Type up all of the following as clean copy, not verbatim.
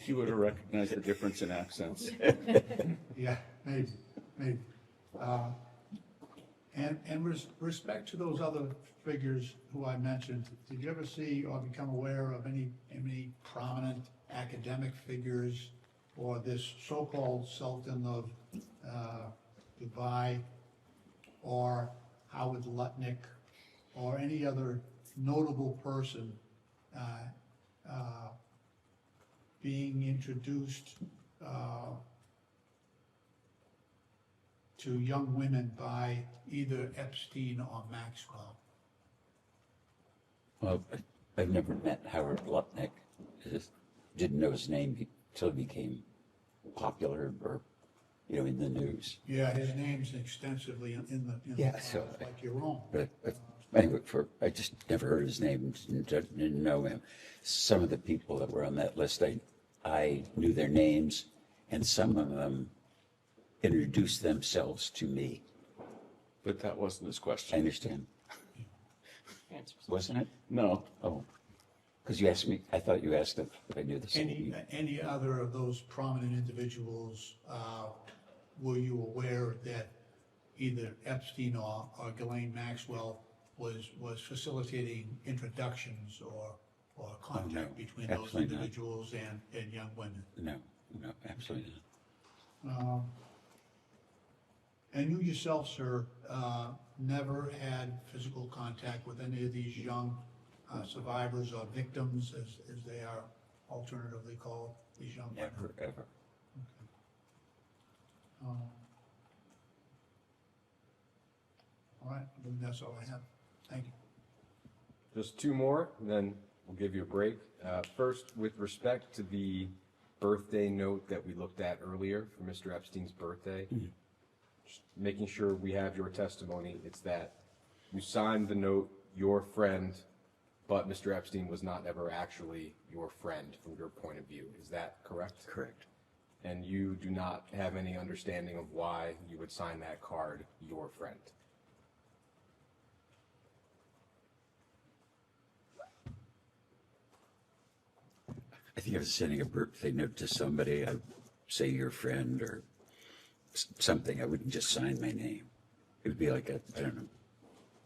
he would have recognized the difference in accents. Yeah, maybe. And with respect to those other figures who I mentioned, did you ever see or become aware of any prominent academic figures or this so-called Sultan of Dubai or Howard Lutnick or any other notable person being introduced to young women by either Epstein or Maxwell? Well, I've never met Howard Lutnick. I just didn't know his name until he became popular or, in the news. Yeah, his name's extensively in the Yeah, so like your own. But anyway, I just never heard his name, didn't know him. Some of the people that were on that list, I knew their names, and some of them introduced themselves to me. But that wasn't his I question. understand. Wasn't it? No. Oh, because you asked me, I thought you asked if I knew the Any other of those prominent individuals, were you aware that either Epstein or Ghislaine Maxwell was facilitating introductions or contact between those absolutely not. individuals and young women? No, absolutely not. And you yourself, sir, never had physical contact with any of these young survivors or victims, as they are alternatively called, these young women? Never, ever. All right, I think that's all I have. Thank you. Just two more, and then we'll give you a break. First, with respect to the birthday note that we looked at earlier for Mr. Epstein's birthday, just making sure we have your testimony. It's that you signed the note, your friend, but Mr. Epstein was not ever actually your friend from your point of view. Is that correct? Correct. And you do not have any understanding of why you would sign that card, your friend? I think I was sending a birthday note to somebody, I'd say your friend or something, I wouldn't just sign my name. It would be like I don't know,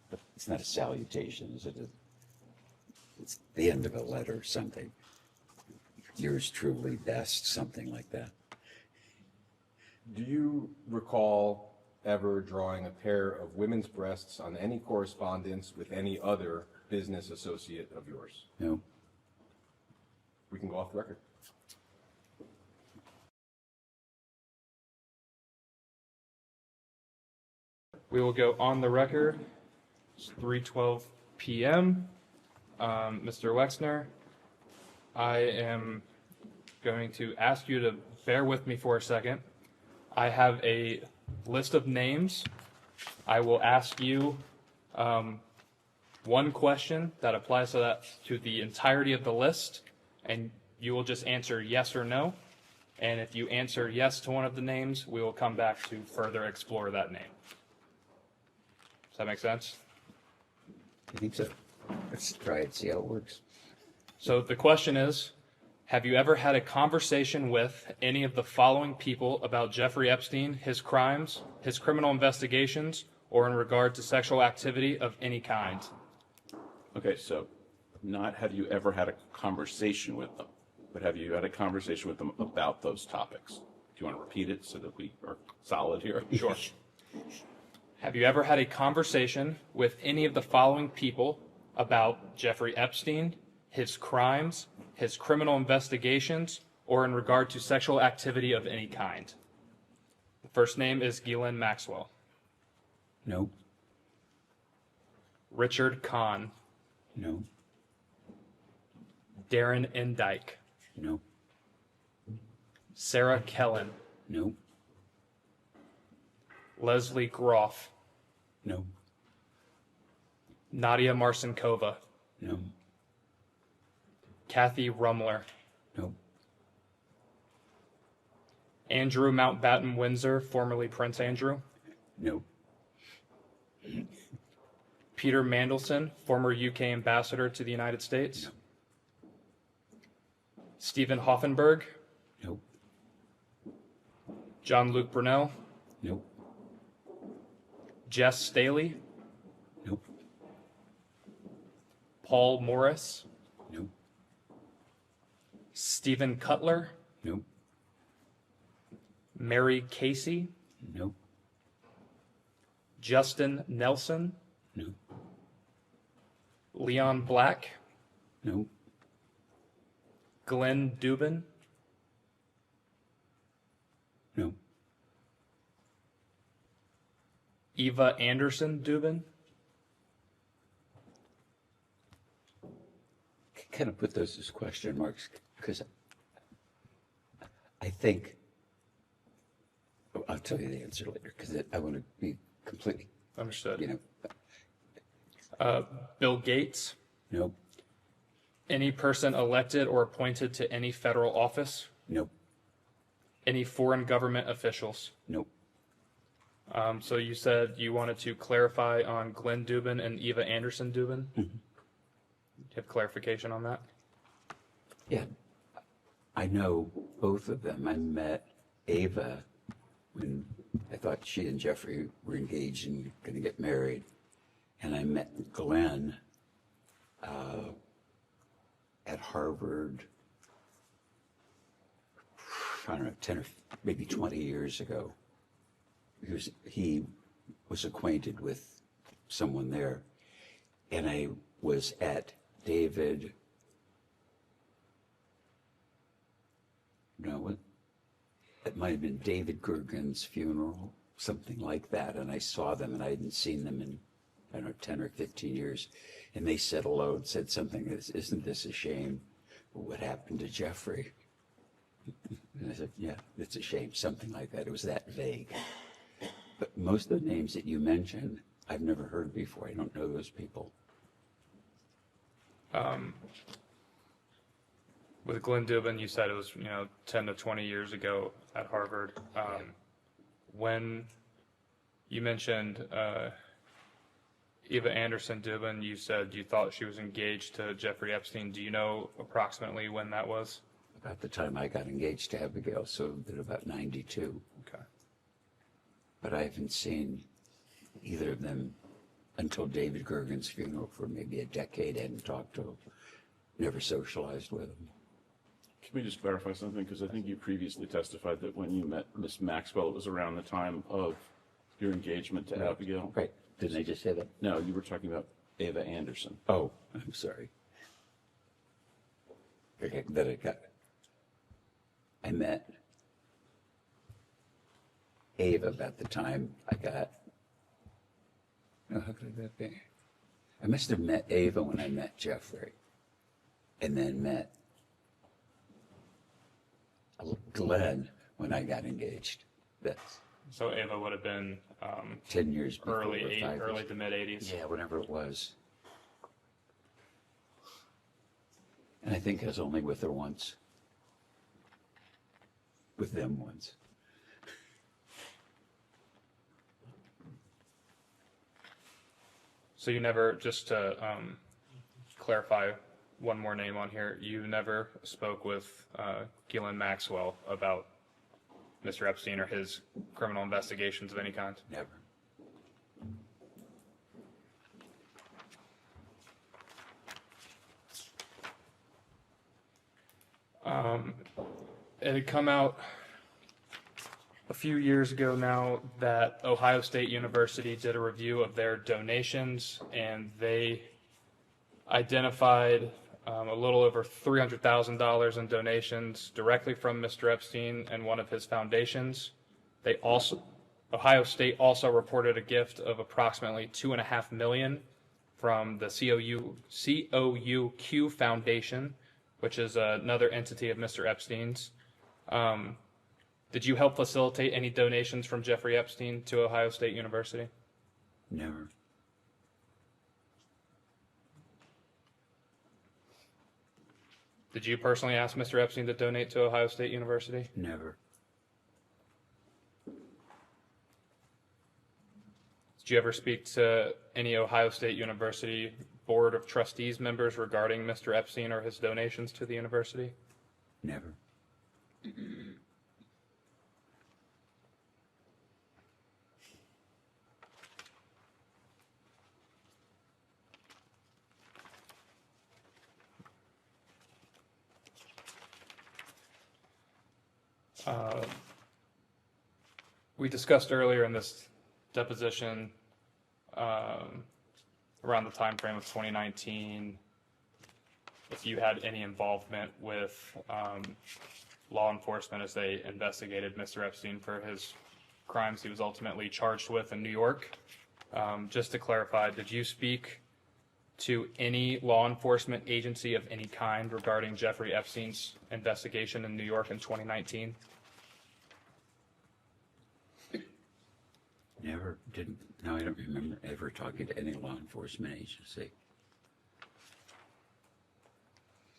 but it's not a salutation, is it? It's the end of a letter or something. Yours truly best, something like that. Do you recall ever drawing a pair of women's breasts on any correspondence with any other business associate of yours? No? We can go off the record. We will go on the record. It's 3:12 p.m. Mr. Wexner, I am going to ask you to bear with me for a second. I have a list of names. I will ask you one question that applies to the entirety of the list, and you will just answer yes or no. And if you answer yes to one of the names, we will come back to further explore that name. Does that make sense? I think so. Let's try it, see how it works. So the question is, have you ever had a conversation with any of the following people about Jeffrey Epstein, his crimes, his criminal investigations, or in regard to sexual activity of any kind? Okay, so not have you ever had a conversation with them, but have you had a conversation with them about those topics? Do you want to repeat it so that we are solid here? Sure. Have you ever had a conversation with any of the following people about Jeffrey Epstein, his crimes, his criminal investigations, or in regard to sexual activity of any kind? The first name is Ghislaine Maxwell. No? Richard Kahn. No? Darren Endyke. No? Sarah Kellen. No? Leslie Groff. No? Nadia Marcinkova. No? Kathy Rumler. No? Andrew Mountbatten Windsor, formerly Prince Andrew. No? Peter Mandelson, former UK ambassador to the United States. No. Stephen Hoffenberg, Nope. John Luke Brunel, Nope. Jess Staley, Nope. Paul Morris, Nope. Stephen Cutler, Nope. Mary Casey, Nope. Justin Nelson, Nope. Leon Black, Nope. Glenn Dubin, Nope. Eva Anderson Dubin, Kind of put those as question marks because I think I'll tell you the answer later because I want to be completely, understood. know, Bill Gates, nope, any person elected or appointed to any federal office, nope, any foreign government officials. nope, So you said you wanted to clarify on Glenn Dubin and Eva Anderson Dubin. Do you have clarification on that? yeah. I know both of them. I met Ava when I thought she and Jeffrey were engaged and going to get married. And I met Glenn at Harvard, I don't know, 10 or maybe 20 years ago. He was acquainted with someone there. And I was at David, no, it might have been David Gergen's funeral, something like that. And I saw them and I hadn't seen them in, I don't know, 10 or 15 years. And they said hello and said something, isn't this a shame? What happened to Jeffrey? And I said, yeah, it's a shame, something like that. It was that vague. But most of the names that you mentioned, I've never heard before. I don't know those people. With Glenn Dubin, you said it was 10 to 20 years ago at Harvard. When you mentioned Eva Anderson Dubin, you said you thought she was engaged to Jeffrey Epstein. Do you know approximately when that was? About the time I got engaged to Abigail, so in about 92. Okay. But I haven't seen either of them until David Gergen's funeral for maybe a decade. I hadn't talked to him, never socialized with him. Can we just clarify something? Because I think you previously testified that when you met Miss Maxwell, it was around the time of your engagement to Abigail. Right. Didn't I just say that? No, you were talking about Ava Anderson. Oh, I'm sorry. Okay, then I met Ava about the time I got, oh, how could that be? I must have met Ava when I met Jeffrey, and then met Glenn when I got engaged. That's So Ava would have been 10 years before. early or 5 early years. to mid 80s. Yeah, whatever it was. And I think I was only with her once. With them once. So you never, just to clarify one more name on here, you never spoke with Ghislaine Maxwell about Mr. Epstein or his criminal investigations of any kind? Never. It had come out a few years ago now that Ohio State University did a review of their donations, and they identified a little over $300,000 in donations directly from Mr. Epstein and one of his foundations. Ohio State also reported a gift of approximately $2.5 million from the COUQ Foundation, which is another entity of Mr. Epstein's. Did you help facilitate any donations from Jeffrey Epstein to Ohio State University? Never. Did you personally ask Mr. Epstein to donate to Ohio State University? Never. Did you ever speak to any Ohio State University Board of Trustees members regarding Mr. Epstein or his donations to the university? Never. We discussed earlier in this deposition, around the time frame of 2019, if you had any involvement with law enforcement as they investigated Mr. Epstein for his crimes he was ultimately charged with in New York. Just to clarify, did you speak to any law enforcement agency of any kind regarding Jeffrey Epstein's investigation in New York in 2019? Never didn't. No, I don't remember ever talking to any law enforcement agency.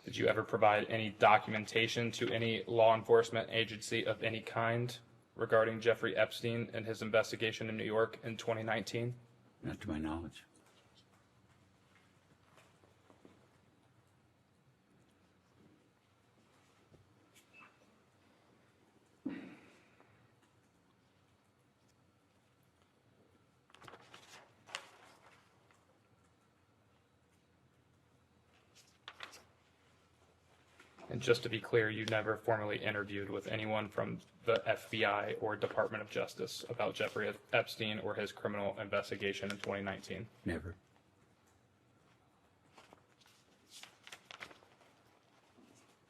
Did you ever provide any documentation to any law enforcement agency of any kind regarding Jeffrey Epstein and his investigation in New York in 2019? Not to my knowledge. And just to be clear, you never formally interviewed with anyone from the FBI or Department of Justice about Jeffrey Epstein or his criminal investigation in 2019? Never.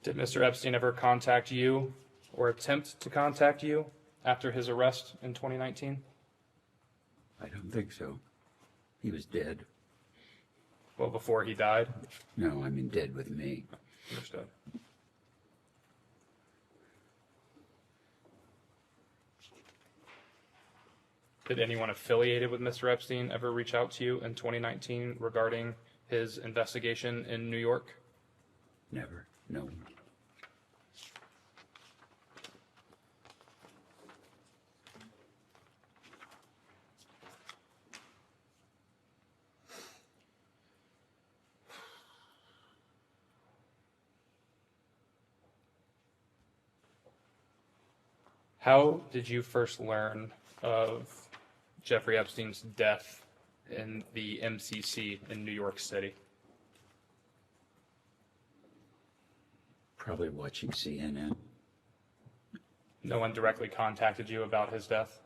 Did Mr. Epstein ever contact you or attempt to contact you after his arrest in 2019? I don't think so. He was dead. Well, before he died? No, I mean dead with me. Understood. Did anyone affiliated with Mr. Epstein ever reach out to you in 2019 regarding his investigation in New York? Never. No. How did you first learn of Jeffrey Epstein's death in the MCC in New York City? Probably watching CNN. No one directly contacted you about his death?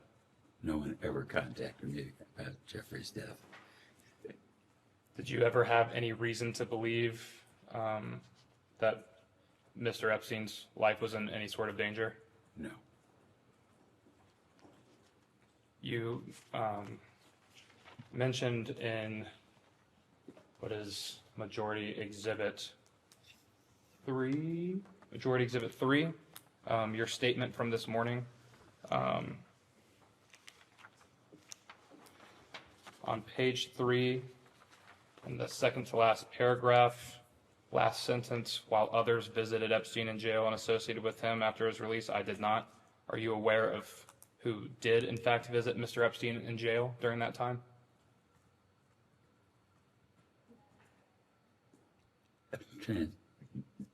No one ever contacted me about Jeffrey's death. Did you ever have any reason to believe that Mr. Epstein's life was in any sort of danger? No. You mentioned in what is Majority Exhibit 3, your statement from this morning. On page 3, in the second to last paragraph, last sentence, while others visited Epstein in jail and associated with him after his release, I did not. Are you aware of who did, in fact, visit Mr. Epstein in jail during that time?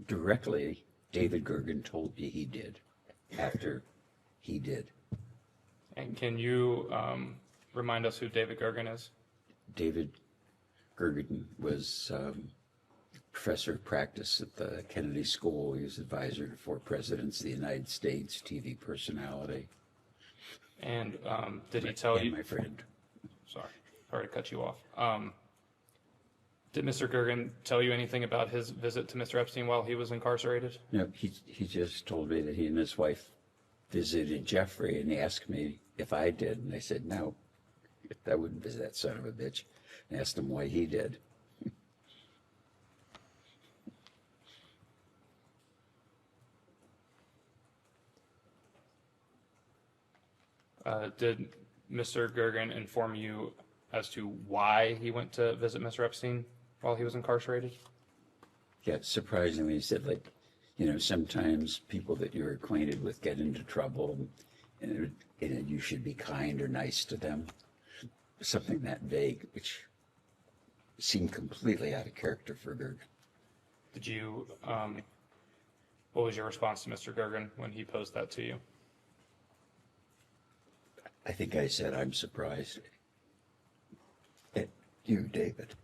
Directly, David Gergen told me he did, after he did. And can you remind us who David Gergen is? David Gergen was professor of practice at the Kennedy School. He was advisor to 4 presidents of the United States, TV personality. And did he tell you? My friend. Sorry to cut you off. Did Mr. Gergen tell you anything about his visit to Mr. Epstein while he was incarcerated? No, he just told me that he and his wife visited Jeffrey, and he asked me if I did, and I said no, I wouldn't visit that son of a bitch. And asked him why he did. Did Mr. Gergen inform you as to why he went to visit Mr. Epstein while he was incarcerated? Yeah, surprisingly, he said, like, sometimes people that you're acquainted with get into trouble, and you should be kind or nice to them. Something that vague, which seemed completely out of character for Gergen. Did you, what was your response to Mr. Gergen when he posed that to you? I think I said, I'm surprised at you, David.